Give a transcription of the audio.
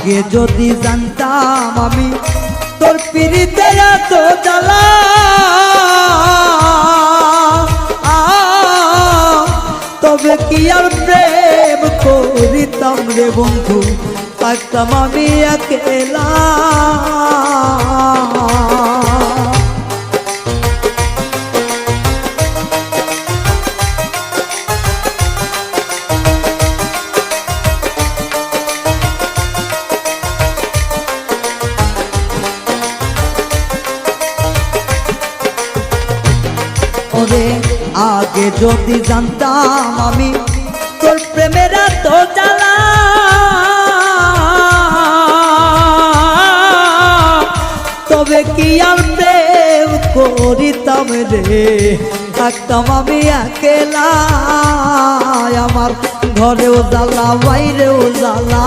আগে যদি জানতাম আমি তোর পিরিতে এত জ্বালা, তবে কি আর প্রেম করিতাম রে বন্ধু, থাকতাম আমি একেলা। ওরে আগে যদি জানতাম আমি তোর প্রেমের এত জ্বালা, তবে কি আর প্রেম করিতাম রে, থাকতাম আমি একেলা। আমার ঘরেও জ্বালা বাইরেও জ্বালা,